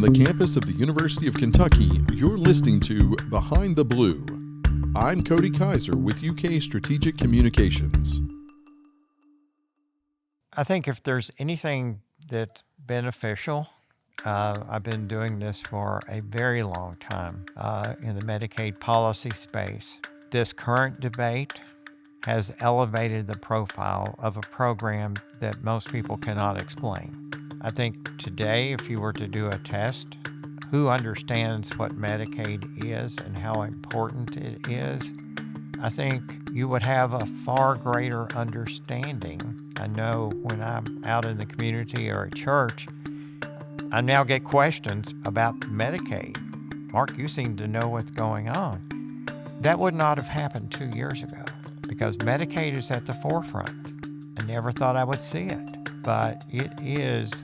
From the campus of the University of Kentucky, you're listening to Behind the Blue. I'm Cody Kaiser with UK Strategic Communications. I think if there's anything that's beneficial, I've been doing this for a very long time in the Medicaid policy space. This current debate has elevated the profile of a program that most people cannot explain. I think today, if you were to do a test, who understands what Medicaid is and how important it is, I think you would have a far greater understanding. I know when I'm out in the community or at church, I now get questions about Medicaid. Mark, you seem to know what's going on. That would not have happened 2 years ago because Medicaid is at the forefront. I never thought I would see it, but it is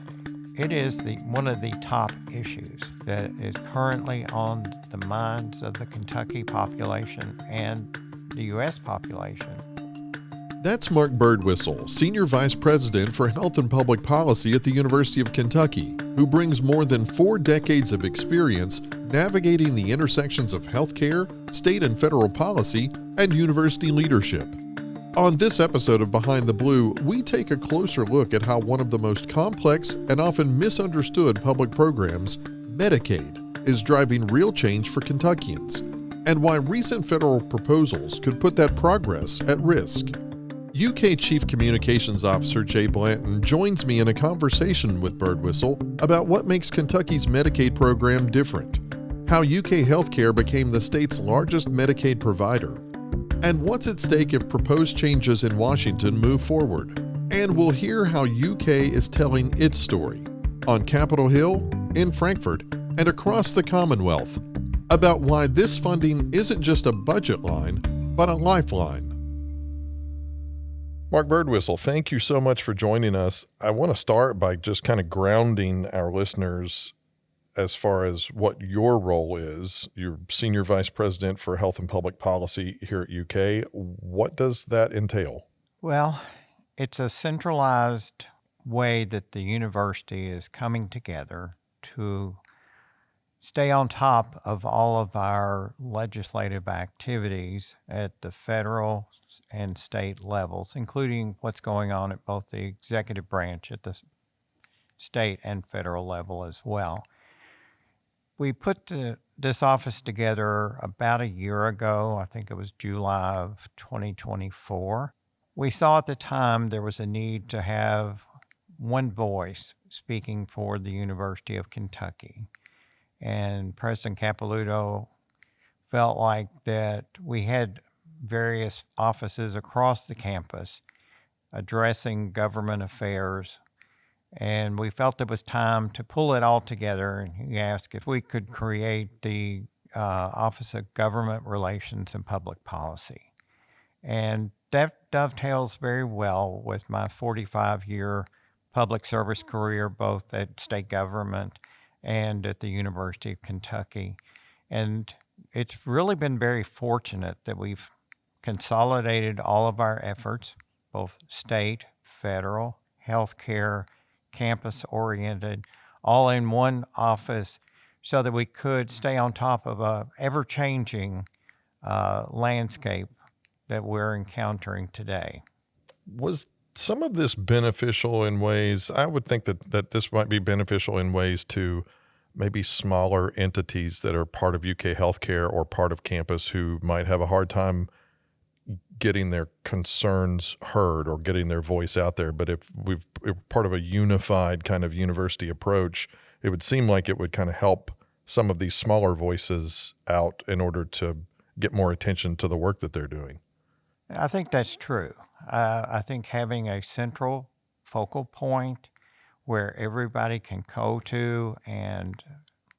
one of the top issues that is currently on the minds of the Kentucky population and the U.S. population. That's Mark Birdwhistell, Senior Vice President for Health and Public Policy at the University of Kentucky, who brings more than 4 decades of experience navigating the intersections of healthcare, state and federal policy, and university leadership. On this episode of Behind the Blue, we take a closer look at how one of the most complex and often misunderstood public programs, Medicaid, is driving real change for Kentuckians, and why recent federal proposals could put that progress at risk. UK Chief Communications Officer Jay Blanton joins me in a conversation with Birdwhistell about what makes Kentucky's Medicaid program different, how UK healthcare became the state's largest Medicaid provider, and what's at stake if proposed changes in Washington move forward. And we'll hear how UK is telling its story on Capitol Hill, in Frankfort, and across the Commonwealth about why this funding isn't just a budget line, but a lifeline. Mark Birdwhistell, thank you so much for joining us. I want to start by just kind of grounding our listeners as far as what your role is. You're Senior Vice President for Health and Public Policy here at UK. What does that entail? Well, it's a centralized way that the university is coming together to stay on top of all of our legislative activities at the federal and state levels, including what's going on at both the executive branch at the state and federal level as well. We put this office together about a year ago. I think it was July of 2024. We saw at the time there was a need to have one voice speaking for the University of Kentucky. And President Capilouto felt like that we had various offices across the campus addressing government affairs, and we felt it was time to pull it all together. And he asked if we could create the Office of Government Relations and Public Policy. And that dovetails very well with my 45-year public service career, both at state government and at the University of Kentucky. And it's really been very fortunate that we've consolidated all of our efforts, both state, federal, healthcare, campus-oriented, all in one office so that we could stay on top of a ever-changing landscape that we're encountering today. Was some of this beneficial in ways? I would think that this might be beneficial in ways to maybe smaller entities that are part of UK healthcare or part of campus who might have a hard time getting their concerns heard or getting their voice out there. But if we're part of a unified kind of university approach, it would seem like it would kind of help some of these smaller voices out in order to get more attention to the work that they're doing. I think that's true. I think having a central focal point where everybody can go to and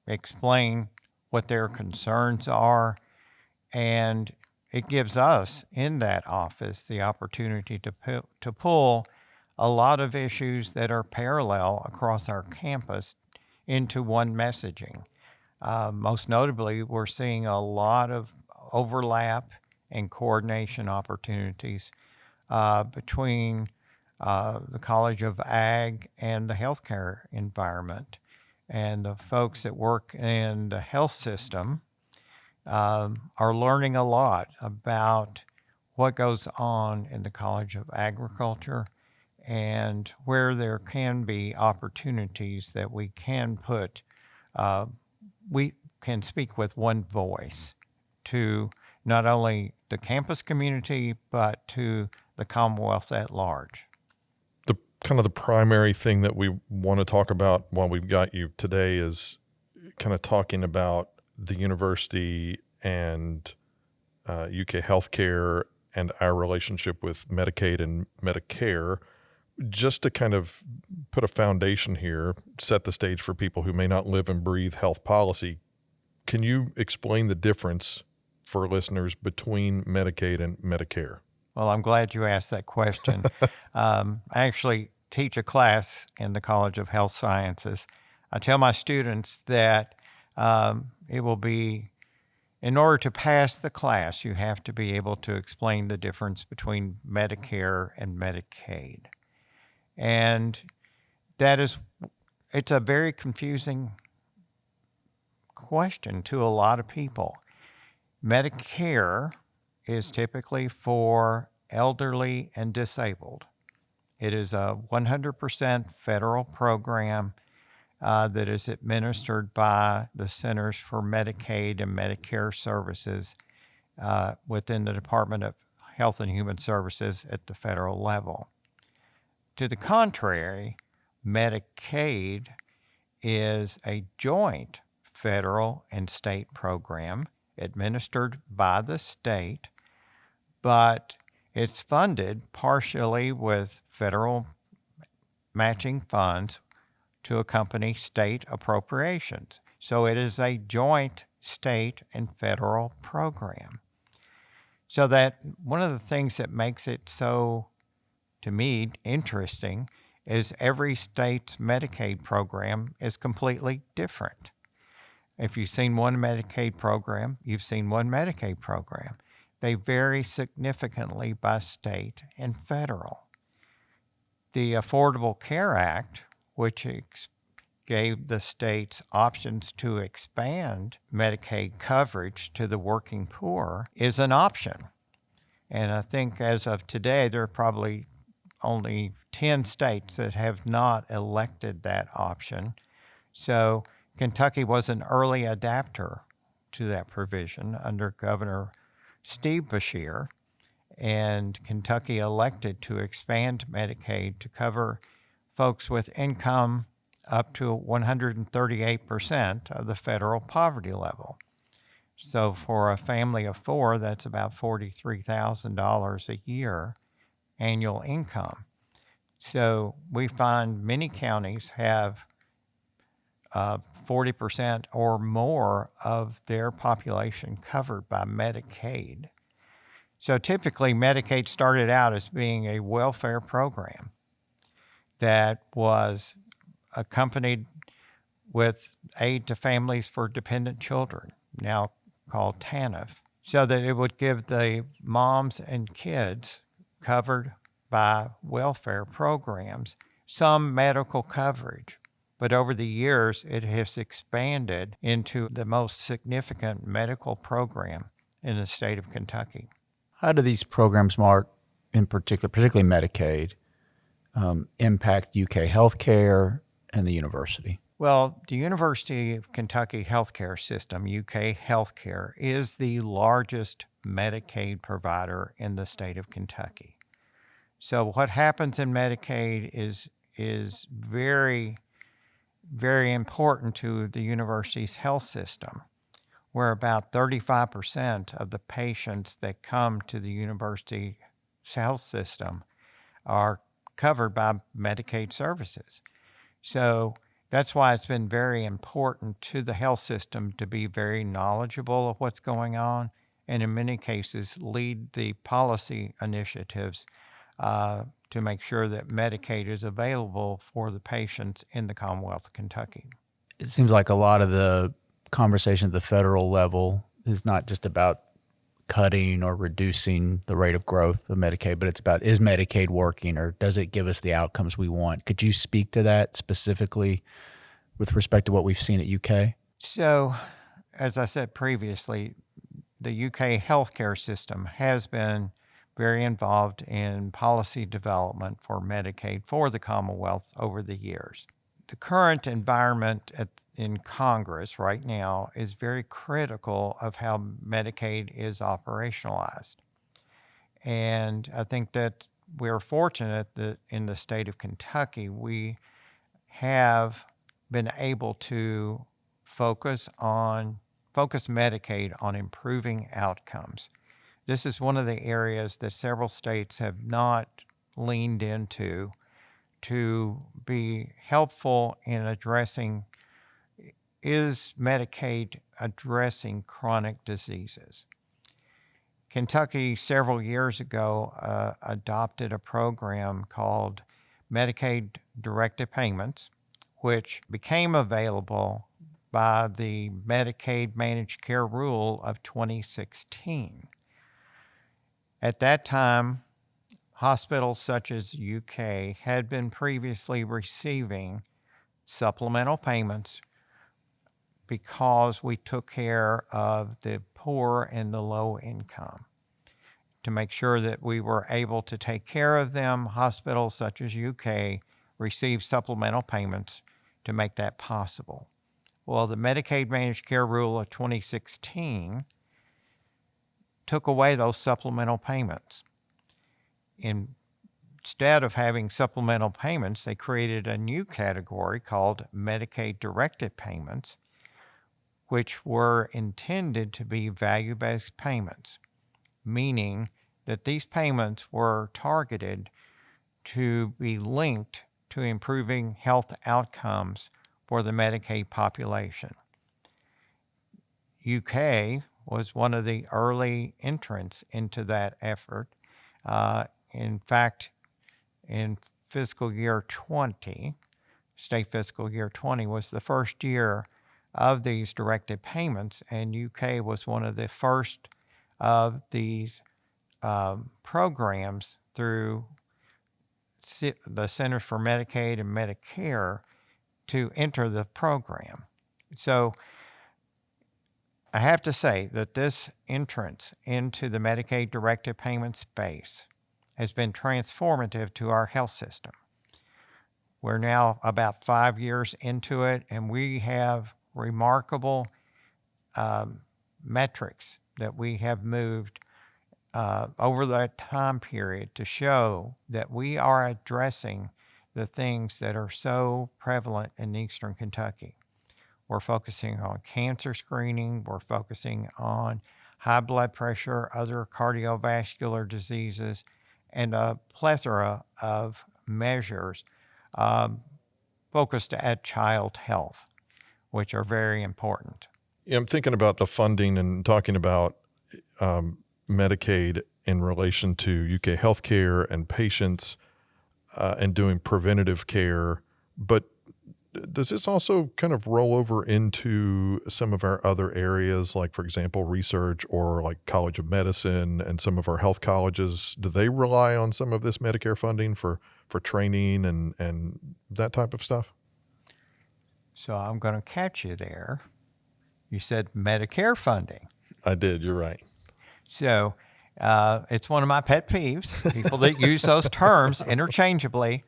explain what their concerns are, and it gives us in that office the opportunity to pull a lot of issues that are parallel across our campus into one messaging. Most notably, we're seeing a lot of overlap and coordination opportunities between the College of Ag and the healthcare environment. and the folks that work in the health system are learning a lot about what goes on in the College of Agriculture and where there can be opportunities that we can we can speak with one voice to not only the campus community, but to the Commonwealth at large. The kind of the primary thing that we want to talk about while we've got you today is kind of talking about the university and UK healthcare and our relationship with Medicaid and Medicare. Just to kind of put a foundation here, set the stage for people who may not live and breathe health policy, can you explain the difference for listeners between Medicaid and Medicare? Well, I'm glad you asked that question. I actually teach a class in the College of Health Sciences. I tell my students that it will be, in order to pass the class, you have to be able to explain the difference between Medicare and Medicaid. And it's a very confusing question to a lot of people. Medicare is typically for elderly and disabled. It is a 100% federal program that is administered by the Centers for Medicaid and Medicare Services within the Department of Health and Human Services at the federal level. To the contrary, Medicaid is a joint federal and state program administered by the state, but it's funded partially with federal matching funds to accompany state appropriations. So it is a joint state and federal program. So that one of the things that makes it so, to me, interesting is every state's Medicaid program is completely different. If you've seen one Medicaid program, you've seen one Medicaid program. They vary significantly by state and federal. The Affordable Care Act, which gave the states options to expand Medicaid coverage to the working poor, is an option. And I think as of today, there are probably only 10 states that have not elected that option. So Kentucky was an early adapter to that provision under Governor Steve Beshear, and Kentucky elected to expand Medicaid to cover folks with income up to 138% of the federal poverty level. So for a family of four, that's about $43,000 a year annual income. So we find many counties have 40% or more of their population covered by Medicaid. So typically Medicaid started out as being a welfare program that was accompanied with aid to families for dependent children, now called TANF, so that it would give the moms and kids covered by welfare programs some medical coverage. But over the years, it has expanded into the most significant medical program in the state of Kentucky. How do these programs, Mark, in particular, particularly Medicaid, impact UK healthcare and the university? Well, the University of Kentucky healthcare system, UK Healthcare, is the largest Medicaid provider in the state of Kentucky. So what happens in Medicaid is very, very important to the university's health system, where about 35% of the patients that come to the university's health system are covered by Medicaid services. So that's why it's been very important to the health system to be very knowledgeable of what's going on, and in many cases lead the policy initiatives to make sure that Medicaid is available for the patients in the Commonwealth of Kentucky. It seems like a lot of the conversation at the federal level is not just about cutting or reducing the rate of growth of Medicaid, but it's about, is Medicaid working, or does it give us the outcomes we want? Could you speak to that specifically with respect to what we've seen at UK? So, as I said previously, the UK healthcare system has been very involved in policy development for Medicaid for the Commonwealth over the years. The current environment in Congress right now is very critical of how Medicaid is operationalized. And I think that we're fortunate that in the state of Kentucky, we have been able to focus Medicaid on improving outcomes. This is one of the areas that several states have not leaned into to be helpful in addressing, is Medicaid addressing chronic diseases? Kentucky several years ago adopted a program called Medicaid Directed Payments, which became available by the Medicaid Managed Care Rule of 2016. At that time, hospitals such as UK had been previously receiving supplemental payments because we took care of the poor and the low income. To make sure that we were able to take care of them, hospitals such as UK received supplemental payments to make that possible. Well, the Medicaid Managed Care Rule of 2016 took away those supplemental payments. Instead of having supplemental payments, they created a new category called Medicaid Directed Payments, which were intended to be value-based payments, meaning that these payments were targeted to be linked to improving health outcomes for the Medicaid population. UK was one of the early entrants into that effort. In fact, in fiscal year 20, state fiscal year 20 was the first year of these directed payments, and UK was one of the first of these programs through the Centers for Medicaid and Medicare to enter the program. So I have to say that this entrance into the Medicaid directed payment space has been transformative to our health system. We're now about 5 years into it, and we have remarkable metrics that we have moved over that time period to show that we are addressing the things that are so prevalent in Eastern Kentucky. We're focusing on cancer screening, we're focusing on high blood pressure, other cardiovascular diseases, and a plethora of measures focused at child health, which are very important. Yeah, I'm thinking about the funding and talking about Medicaid in relation to UK healthcare and patients and doing preventative care. But does this also kind of roll over into some of our other areas, like, for example, research or like College of Medicine and some of our health colleges? Do they rely on some of this Medicare funding for training and that type of stuff? So I'm going to catch you there. You said Medicare funding. I did. You're right. So it's one of my pet peeves, people that use those terms interchangeably.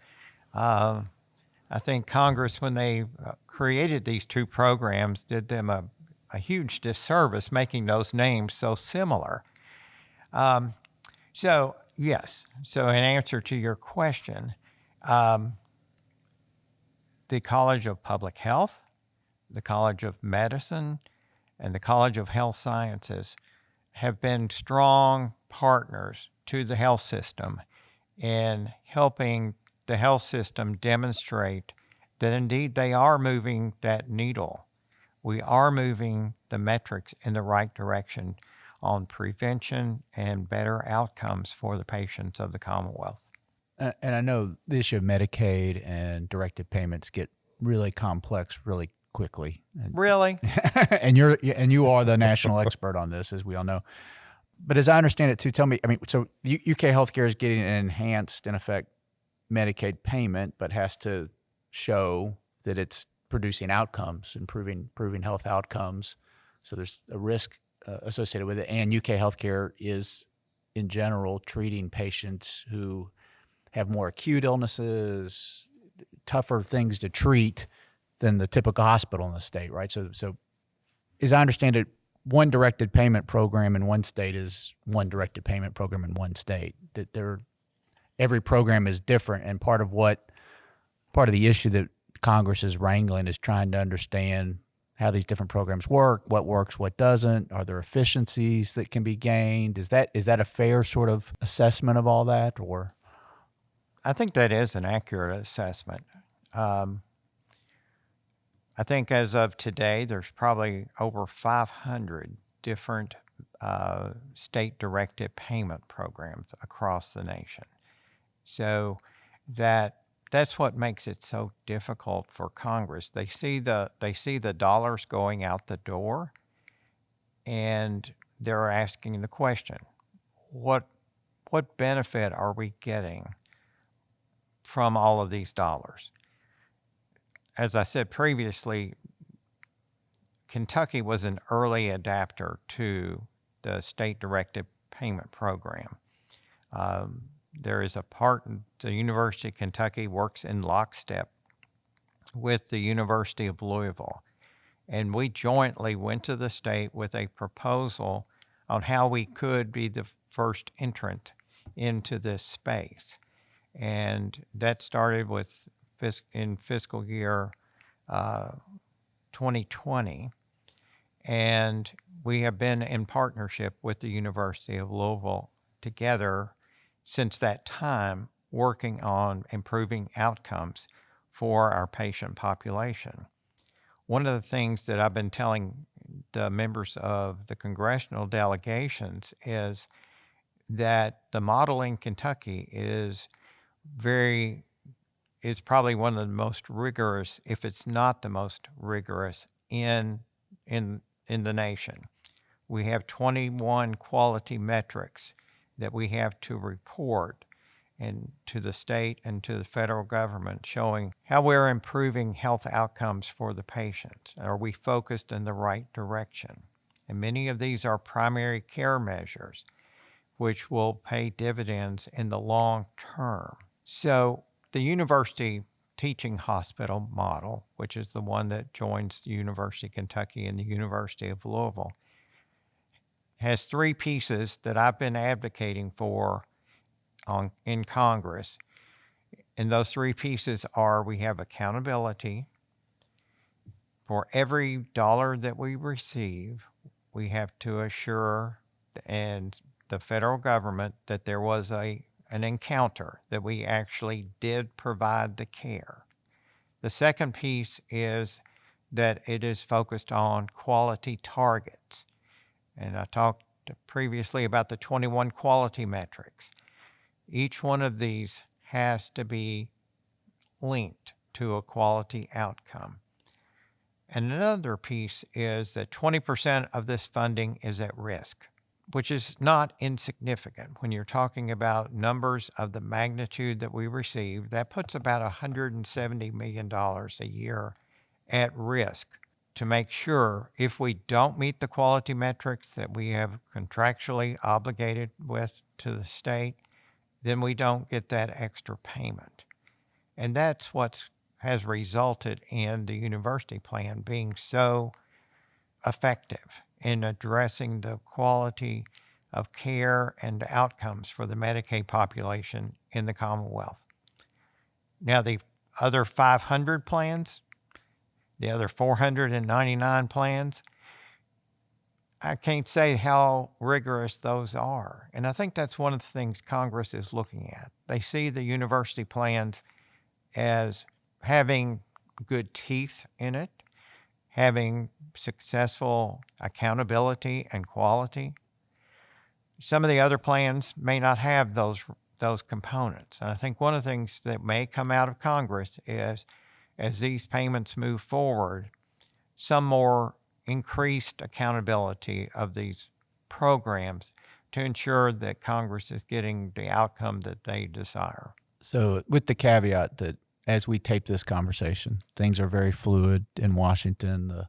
I think Congress, when they created these two programs, did them a huge disservice making those names so similar. So, yes. So in answer to your question, the College of Public Health, the College of Medicine, and the College of Health Sciences have been strong partners to the health system in helping the health system demonstrate that indeed they are moving that needle. We are moving the metrics in the right direction on prevention and better outcomes for the patients of the Commonwealth. And I know the issue of Medicaid and directed payments get really complex really quickly. Really? and you are the national expert on this, as we all know. But as I understand it too, tell me, I mean, so UK healthcare is getting an enhanced, in effect, Medicaid payment, but has to show that it's producing outcomes, improving health outcomes. So there's a risk associated with it. And UK healthcare is, in general, treating patients who have more acute illnesses, tougher things to treat than the typical hospital in the state, right? So as I understand it, one directed payment program in one state is one directed payment program in one state. That every program is different, and part of the issue that Congress is wrangling is trying to understand how these different programs work, what works, what doesn't. Are there efficiencies that can be gained? Is that a fair sort of assessment of all that, or? I think that is an accurate assessment. I think as of today, there's probably over 500 different state-directed payment programs across the nation. So that's what makes it so difficult for Congress. They see the dollars going out the door, and they're asking the question, what benefit are we getting from all of these dollars? As I said previously, Kentucky was an early adapter to the state-directed payment program. There is a part, the University of Kentucky works in lockstep with the University of Louisville, and we jointly went to the state with a proposal on how we could be the first entrant into this space. And that started with in fiscal year 2020, and we have been in partnership with the University of Louisville together since that time, working on improving outcomes for our patient population. One of the things that I've been telling the members of the congressional delegations is that the model in Kentucky is probably one of the most rigorous, if it's not the most rigorous, in the nation. We have 21 quality metrics that we have to report and to the state and to the federal government, showing how we're improving health outcomes for the patients. Are we focused in the right direction? And many of these are primary care measures, which will pay dividends in the long term. So the university teaching hospital model, which is the one that joins the University of Kentucky and the University of Louisville, has three pieces that I've been advocating for in Congress. And those three pieces are: we have accountability. For every dollar that we receive, we have to assure the federal government that there was an encounter, that we actually did provide the care. The second piece is that it is focused on quality targets. And I talked previously about the 21 quality metrics. Each one of these has to be linked to a quality outcome. And another piece is that 20% of this funding is at risk, which is not insignificant. When you're talking about numbers of the magnitude that we receive, that puts about $170 million a year at risk to make sure, if we don't meet the quality metrics that we have contractually obligated with to the state, then we don't get that extra payment. And that's what has resulted in the university plan being so effective in addressing the quality of care and outcomes for the Medicaid population in the Commonwealth. Now, the other 500 plans, the other 499 plans, I can't say how rigorous those are. And I think that's one of the things Congress is looking at. They see the university plans as having good teeth in it, having successful accountability and quality. Some of the other plans may not have those components. And I think one of the things that may come out of Congress is, as these payments move forward, some more increased accountability of these programs to ensure that Congress is getting the outcome that they desire. So with the caveat that as we tape this conversation. Things are very fluid in Washington.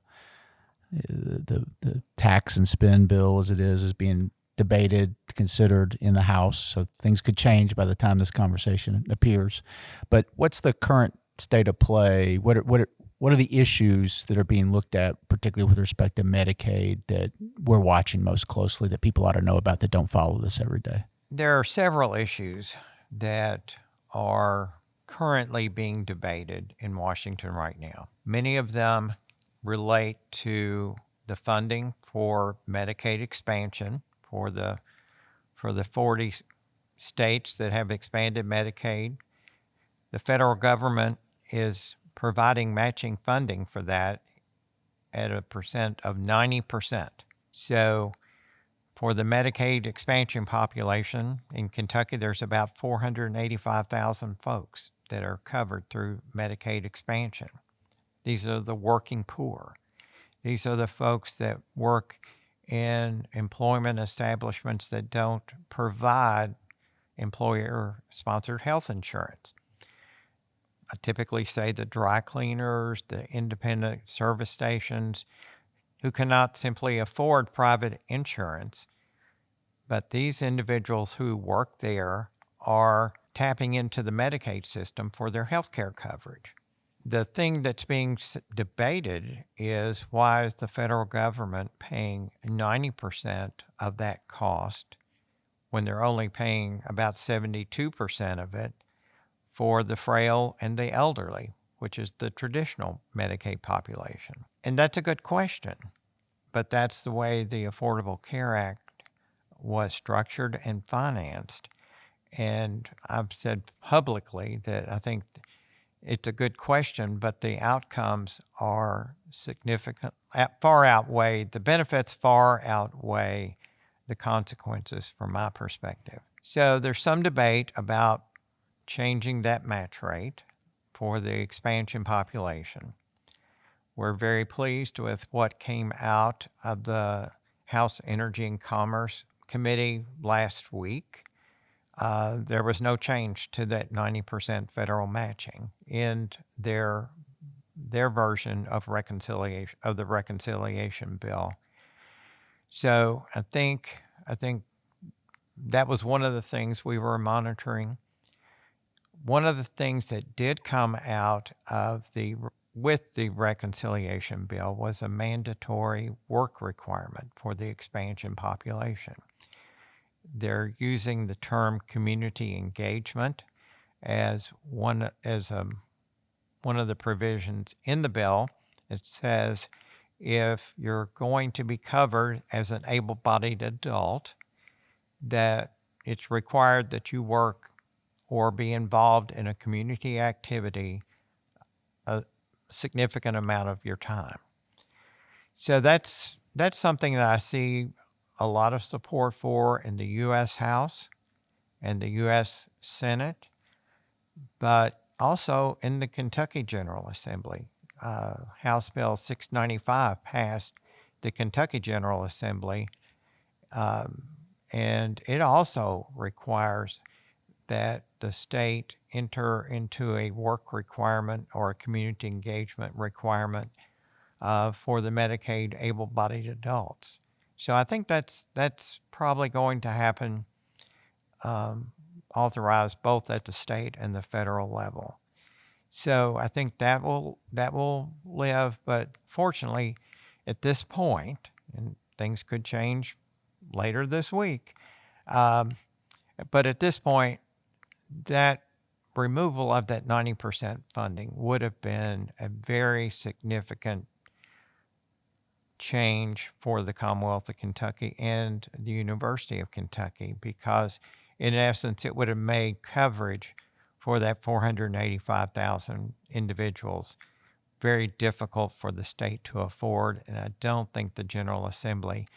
The tax and spend bill as it is being debated, considered in the House. So things could change by the time this conversation appears. But what's the current state of play? What are the issues that are being looked at, particularly with respect to Medicaid, that we're watching most closely that people ought to know about that don't follow this every day? There are several issues that are currently being debated in Washington right now. Many of them relate to the funding for Medicaid expansion for the 40 states that have expanded Medicaid. The federal government is providing matching funding for that at a percent of 90%. So for the Medicaid expansion population in Kentucky, there's about 485,000 folks that are covered through Medicaid expansion. These are the working poor. These are the folks that work in employment establishments that don't provide employer-sponsored health insurance. I typically say the dry cleaners, the independent service stations, who cannot simply afford private insurance. But these individuals who work there are tapping into the Medicaid system for their health care coverage. The thing that's being debated is, why is the federal government paying 90% of that cost when they're only paying about 72% of it for the frail and the elderly, which is the traditional Medicaid population? And that's a good question, but that's the way the Affordable Care Act was structured and financed. And I've said publicly that I think it's a good question, but the outcomes are significant, the benefits far outweigh the consequences from my perspective. So there's some debate about changing that match rate for the expansion population. We're very pleased with what came out of the House Energy and Commerce Committee last week. There was no change to that 90% federal matching in their version of the reconciliation bill. So I think that was one of the things we were monitoring. One of the things that did come out of with the reconciliation bill was a mandatory work requirement for the expansion population. They're using the term community engagement as one of the provisions in the bill. It says if you're going to be covered as an able-bodied adult, that it's required that you work or be involved in a community activity a significant amount of your time. So that's something that I see a lot of support for in the U.S. House and the U.S. Senate, but also in the Kentucky General Assembly. House Bill 695 passed the Kentucky General Assembly, and it also requires that the state enter into a work requirement or a community engagement requirement for the Medicaid able-bodied adults. So I think that's probably going to happen, authorized both at the state and the federal level. So I think that will live, but fortunately, at this point, and things could change later this week, but at this point, that removal of that 90% funding would have been a very significant change for the Commonwealth of Kentucky and the University of Kentucky, because in essence, it would have made coverage for that 485,000 individuals very difficult for the state to afford. And I don't think the General Assembly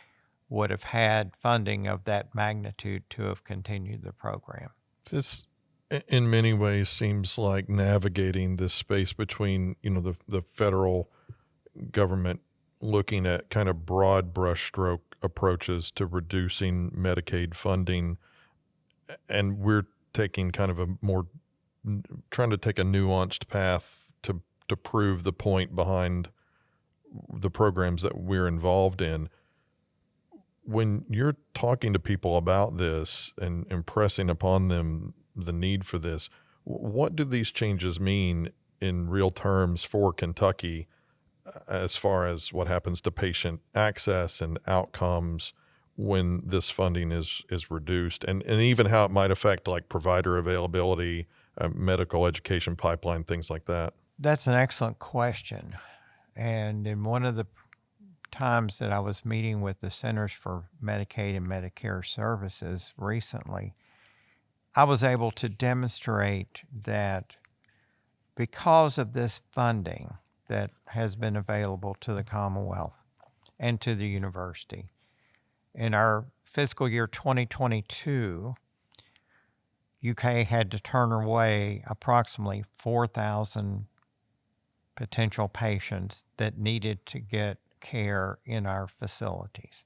would have had funding of that magnitude to have continued the program. This, in many ways, seems like navigating this space between, the federal government looking at kind of broad brushstroke approaches to reducing Medicaid funding, and we're taking kind of a more trying to take a nuanced path to prove the point behind the programs that we're involved in. When you're talking to people about this and impressing upon them the need for this, what do these changes mean in real terms for Kentucky as far as what happens to patient access and outcomes when this funding is reduced, and even how it might affect like provider availability, medical education pipeline, things like that? That's an excellent question. And in one of the times that I was meeting with the Centers for Medicaid and Medicare Services recently, I was able to demonstrate that because of this funding that has been available to the Commonwealth and to the university, in our fiscal year 2022, UK had to turn away approximately 4,000 potential patients that needed to get care in our facilities.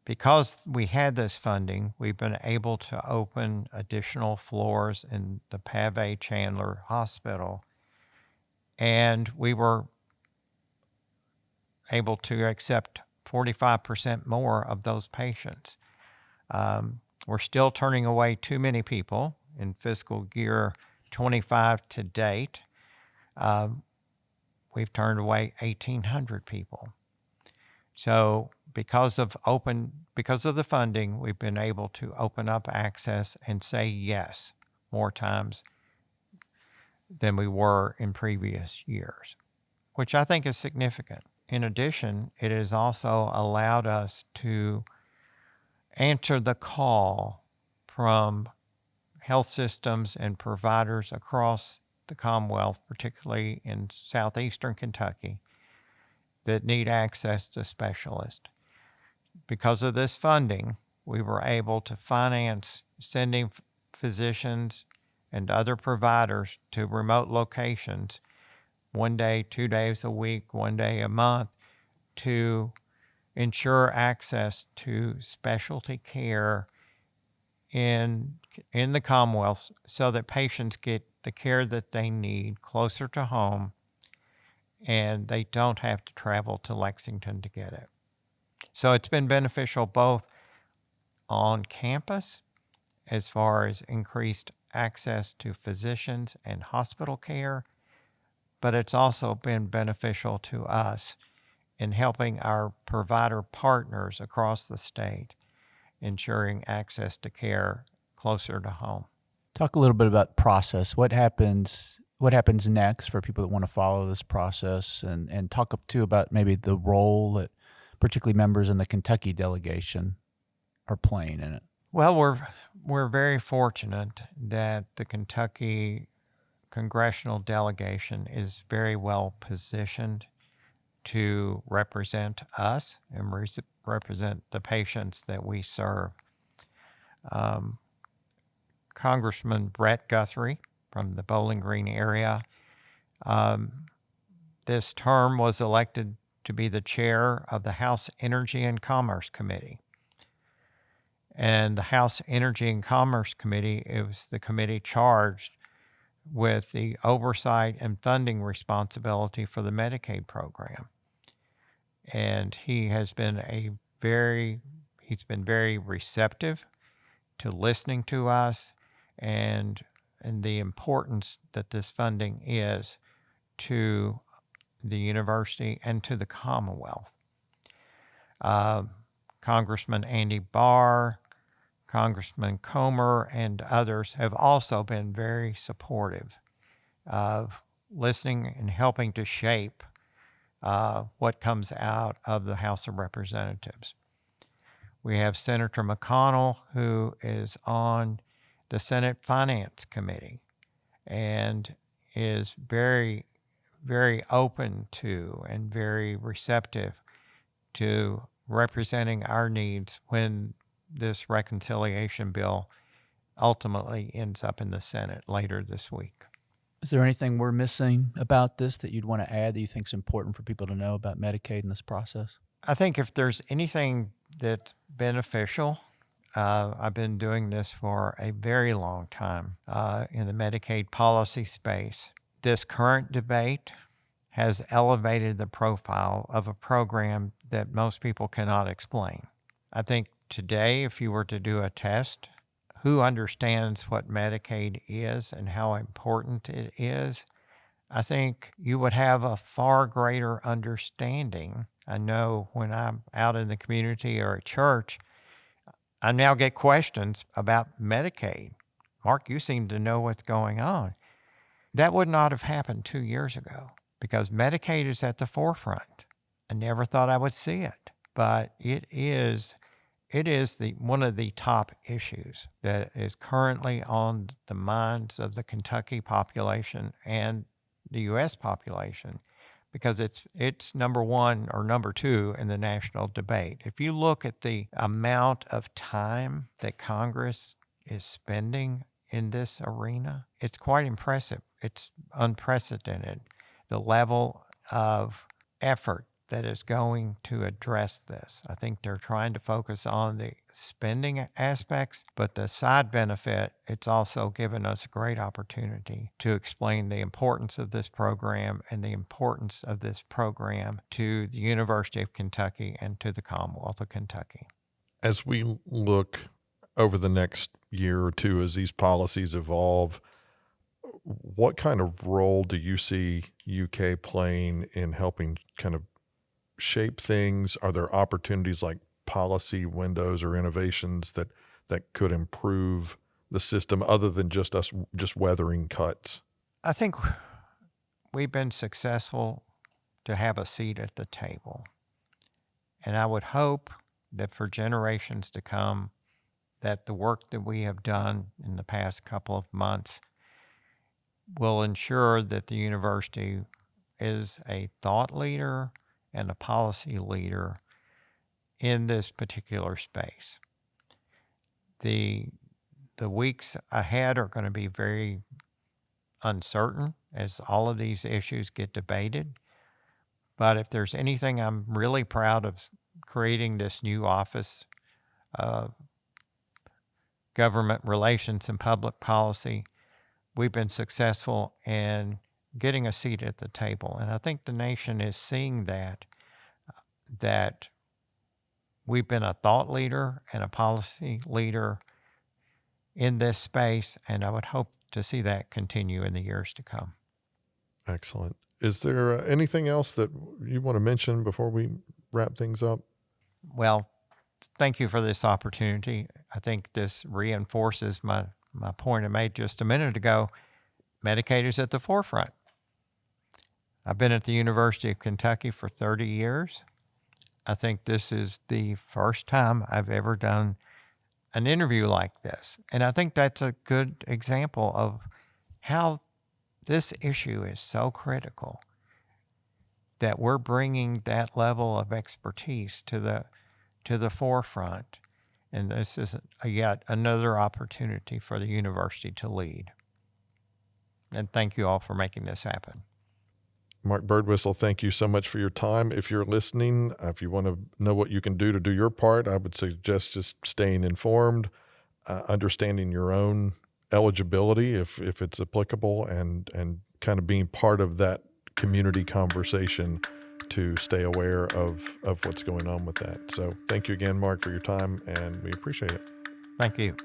Because we had this funding, we've been able to open additional floors in the Pave Chandler Hospital, and we were able to accept 45% more of those patients. We're still turning away too many people in fiscal year 25 to date. We've turned away 1,800 people. So because of the funding, we've been able to open up access and say yes more times than we were in previous years, which I think is significant. In addition, it has also allowed us to answer the call from health systems and providers across the Commonwealth, particularly in southeastern Kentucky, that need access to specialists. Because of this funding, we were able to finance sending physicians and other providers to remote locations 1 day, 2 days a week, 1 day a month, to ensure access to specialty care in the Commonwealth so that patients get the care that they need closer to home and they don't have to travel to Lexington to get it. So it's been beneficial both on campus as far as increased access to physicians and hospital care, but it's also been beneficial to us in helping our provider partners across the state, ensuring access to care closer to home. Talk a little bit about process. What happens next for people that want to follow this process, and talk up too about maybe the role that particularly members in the Kentucky delegation are playing in it. Well, we're very fortunate that the Kentucky congressional delegation is very well positioned to represent us and represent the patients that we serve. Congressman Brett Guthrie from the Bowling Green area, this term was elected to be the chair of the House Energy and Commerce Committee. And the House Energy and Commerce Committee, it was the committee charged with the oversight and funding responsibility for the Medicaid program. And he has been very receptive to listening to us and the importance that this funding is to the university and to the Commonwealth. Congressman Andy Barr, Congressman Comer, and others have also been very supportive of listening and helping to shape what comes out of the House of Representatives. We have Senator McConnell, who is on the Senate Finance Committee and is very, very open to and very receptive to representing our needs when this reconciliation bill ultimately ends up in the Senate later this week. Is there anything we're missing about this that you'd want to add that you think is important for people to know about Medicaid in this process? I think if there's anything that's beneficial, I've been doing this for a very long time in the Medicaid policy space. This current debate has elevated the profile of a program that most people cannot explain. I think today, if you were to do a test, who understands what Medicaid is and how important it is, I think you would have a far greater understanding. I know when I'm out in the community or at church, I now get questions about Medicaid. Mark, you seem to know what's going on. That would not have happened 2 years ago because Medicaid is at the forefront. I never thought I would see it, but it is one of the top issues that is currently on the minds of the Kentucky population and the U.S. population, because it's number one or number two in the national debate. If you look at the amount of time that Congress is spending in this arena, it's quite impressive. It's unprecedented, the level of effort that is going to address this. I think they're trying to focus on the spending aspects, but the side benefit, it's also given us a great opportunity to explain the importance of this program and the importance of this program to the University of Kentucky and to the Commonwealth of Kentucky. As we look over the next year or two as these policies evolve, what kind of role do you see UK playing in helping kind of shape things? Are there opportunities like policy windows or innovations that could improve the system other than just us just weathering cuts? I think we've been successful to have a seat at the table. And I would hope that for generations to come, that the work that we have done in the past couple of months will ensure that the university is a thought leader and a policy leader in this particular space. The weeks ahead are going to be very uncertain as all of these issues get debated. But if there's anything I'm really proud of creating this new office of government relations and public policy, we've been successful in getting a seat at the table. And I think the nation is seeing that we've been a thought leader and a policy leader in this space, and I would hope to see that continue in the years to come. Excellent. Is there anything else that you want to mention before we wrap things up? Well, thank you for this opportunity. I think this reinforces my point I made just a minute ago. Medicaid is at the forefront. I've been at the University of Kentucky for 30 years. I think this is the first time I've ever done an interview like this. And I think that's a good example of how this issue is so critical that we're bringing that level of expertise to the forefront. And this is yet another opportunity for the university to lead. And thank you all for making this happen. Mark Birdwhistell, thank you so much for your time. If you're listening, if you want to know what you can do to do your part, I would suggest just staying informed, understanding your own eligibility if it's applicable, and kind of being part of that community conversation to stay aware of what's going on with that. So thank you again, Mark, for your time, and we appreciate it. Thank you.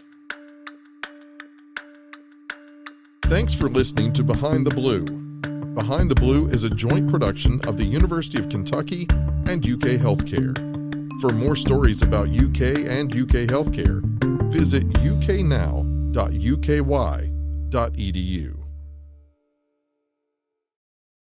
Thanks for listening to Behind the Blue. Behind the Blue is a joint production of the University of Kentucky and UK Healthcare. For more stories about UK and UK Healthcare, visit uknow.uky.edu.